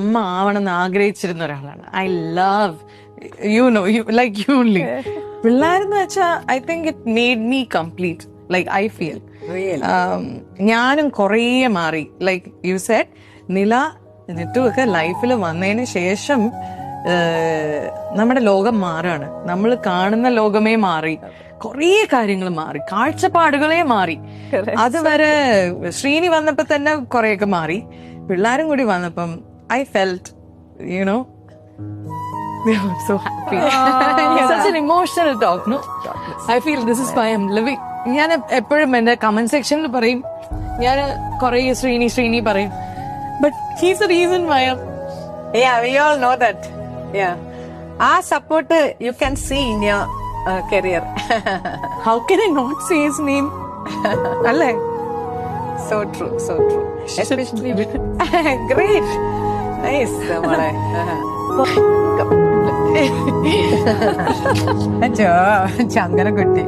അമ്മ ആവണമെന്ന് ആഗ്രഹിച്ചിരുന്ന ഒരാളാണ്. I love you like you only. പിള്ളേരെന്ന് വെച്ചാൽ I think it made me complete. Like I feel ഞാനും കുറേ മാറി. ലൈക്ക് യു സെഡ്, നില നിത്തു ഒക്കെ ലൈഫിൽ വന്നതിന് ശേഷം നമ്മുടെ ലോകം മാറാണ്. നമ്മൾ കാണുന്ന ലോകമേ മാറി, കുറേ കാര്യങ്ങൾ മാറി, കാഴ്ചപ്പാടുകളെ മാറി. അതുവരെ ശ്രീനി വന്നപ്പോ തന്നെ കുറെയൊക്കെ മാറി. പിള്ളേരും കൂടി വന്നപ്പം I felt so happy. Such an emotional talk, no? I feel this is why I'm living. ഞാൻ എപ്പോഴും എന്റെ കമന്റ് സെക്ഷനിൽ പറയും, ഞാൻ കുറെ ശ്രീനി പറയും, but he's the reason why I'm... Yeah, we all know that. Yeah. Our support you can see in your career. How can I not say his name? അല്ലേ? So true. Especially great. Nice, മോളെ. അച്ഛോ ചങ്കര കുട്ടി.